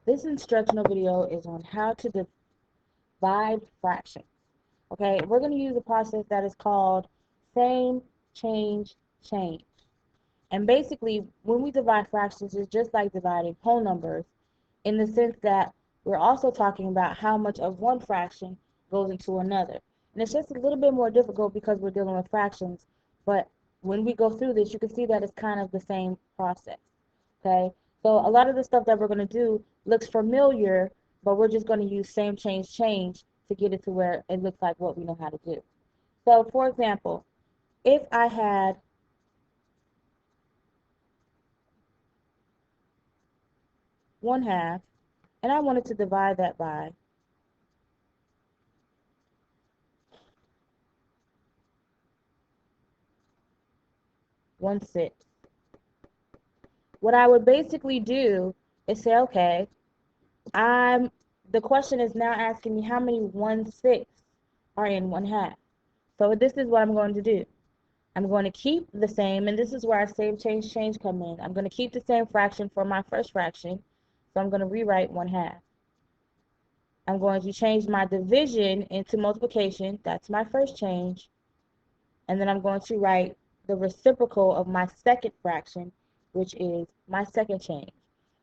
This instructional video is on how to divide fractions. Okay, we're going to use a process that is called same, change, change. And basically, when we divide fractions, it's just like dividing whole numbers in the sense that we're also talking about how much of one fraction goes into another. And it's just a little bit more difficult because we're dealing with fractions, but when we go through this, you can see that it's kind of the same process. Okay, so a lot of the stuff that we're going to do looks familiar, but we're just going to use same, change, change to get it to where it looks like what we know how to do. So, for example, if I had 1/2 and I wanted to divide that by 1/6, what I would basically do is say, okay, I'm the question is now asking me how many 1/6 are in 1/2. So this is what I'm going to do. I'm going to keep the same, and this is where our same, change, change come in. I'm going to keep the same fraction for my first fraction, so I'm going to rewrite 1/2. I'm going to change my division into multiplication. That's my first change. And then I'm going to write the reciprocal of my second fraction, which is my second change.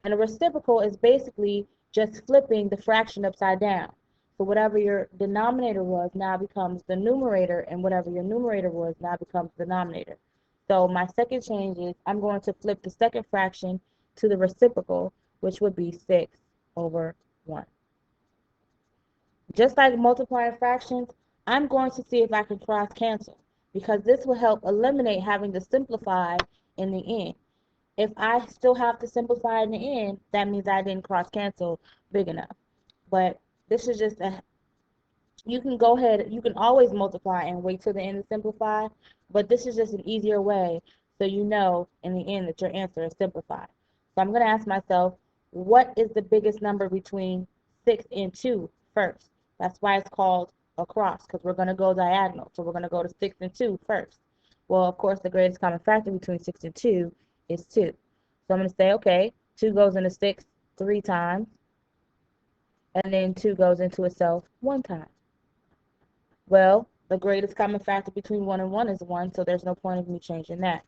And a reciprocal is basically just flipping the fraction upside down. So whatever your denominator was now becomes the numerator, and whatever your numerator was now becomes the denominator. So my second change is I'm going to flip the second fraction to the reciprocal, which would be 6/1. Just like multiplying fractions, I'm going to see if I can cross cancel because this will help eliminate having to simplify in the end. If I still have to simplify in the end, that means I didn't cross cancel big enough. But this is just you can go ahead, you can always multiply and wait till the end to simplify, but this is just an easier way so you know in the end that your answer is simplified. So I'm going to ask myself, what is the biggest number between 6 and 2 first? That's why it's called a cross, because we're going to go diagonal. So we're going to go to 6 and 2 first. Well, of course, the greatest common factor between 6 and 2 is 2. So I'm going to say, okay, 2 goes into 6 3 times, and then 2 goes into itself 1 time. Well, the greatest common factor between 1 and 1 is 1, so there's no point of me changing that.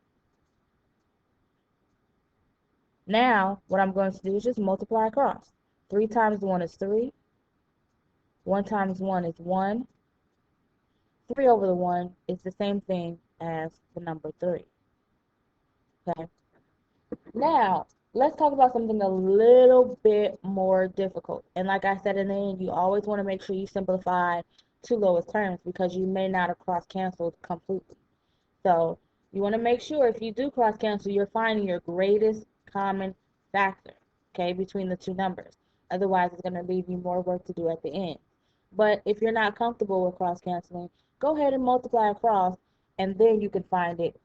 Now, what I'm going to do is just multiply across. 3 times 1 is 3. 1 times 1 is 1. 3 over the 1 is the same thing as the number 3. Okay. Now, let's talk about something a little bit more difficult. And like I said in the end, you always want to make sure you simplify to lowest terms because you may not have cross-canceled completely. So you want to make sure if you do cross-cancel, you're finding your greatest common factor, okay, between the two numbers. Otherwise, it's going to leave you more work to do at the end. But if you're not comfortable with cross-canceling, go ahead and multiply across, and then you can find it.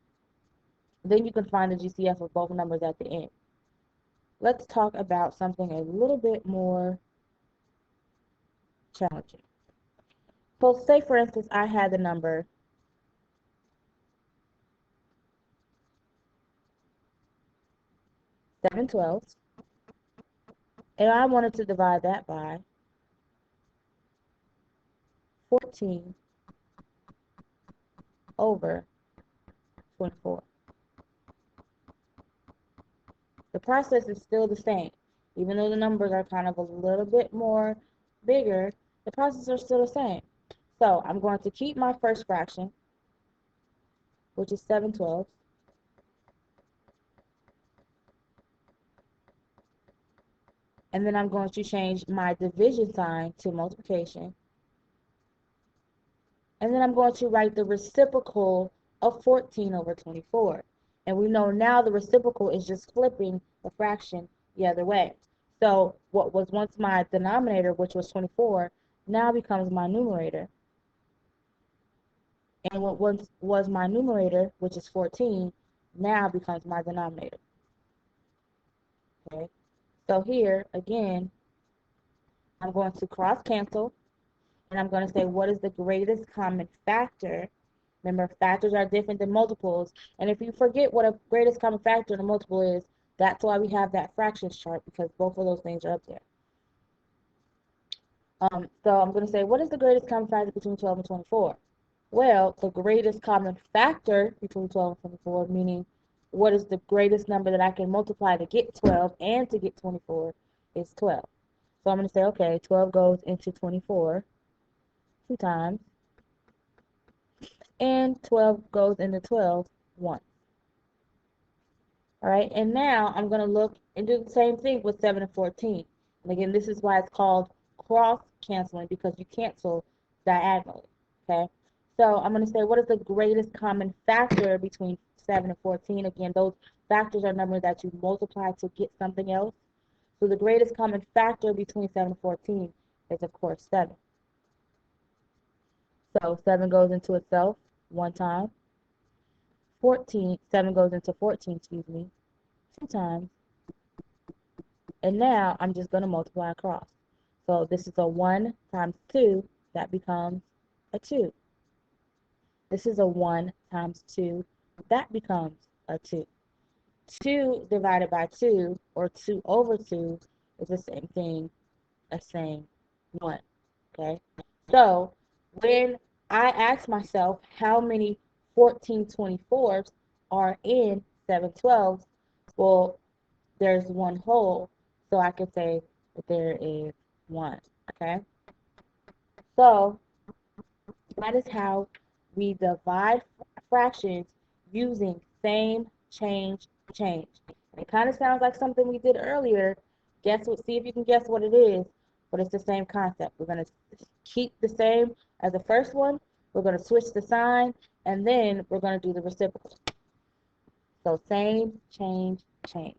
Then you can find the GCF of both numbers at the end. Let's talk about something a little bit more challenging. So say, for instance, I had the number 7/12, and I wanted to divide that by 14 over 24. The process is still the same. Even though the numbers are kind of a little bit more bigger, the processes are still the same. So I'm going to keep my first fraction, which is 7/12, and then I'm going to change my division sign to multiplication, and then I'm going to write the reciprocal of 14 over 24. And we know now the reciprocal is just flipping the fraction the other way. So what was once my denominator, which was 24, now becomes my numerator. And what once was my numerator, which is 14, now becomes my denominator. Okay. So here, again, I'm going to cross cancel, and I'm going to say what is the greatest common factor. Remember, factors are different than multiples, and if you forget what a greatest common factor and a multiple is, that's why we have that fractions chart, because both of those things are up there. So I'm going to say, what is the greatest common factor between 12 and 24? Well, the greatest common factor between 12 and 24, meaning what is the greatest number that I can multiply to get 12 and to get 24, is 12. So I'm going to say, okay, 12 goes into 24 two times, and 12 goes into 12 once. All right, and now I'm going to look and do the same thing with 7 and 14. And again, this is why it's called cross canceling, because you cancel diagonally. Okay, so I'm going to say, what is the greatest common factor between 7 and 14? Again, those factors are numbers that you multiply to get something else. So the greatest common factor between 7 and 14 is, of course, 7. So 7 goes into itself one time. 7 goes into 14, excuse me, two times. And now I'm just going to multiply across. So this is a 1 times 2, that becomes a 2. This is a 1 times 2, that becomes a 2. 2 divided by 2, or 2 over 2, is the same thing as saying 1. Okay? So when I ask myself how many 14/24s are in 7/12s, well, there's one whole, so I can say that there is 1. Okay? So that is how we divide fractions using same, change, change. And it kind of sounds like something we did earlier. Guess what? See if you can guess what it is, but it's the same concept. We're going to keep the same as the first one. We're going to switch the sign, and then we're going to do the reciprocal. So same, change, change.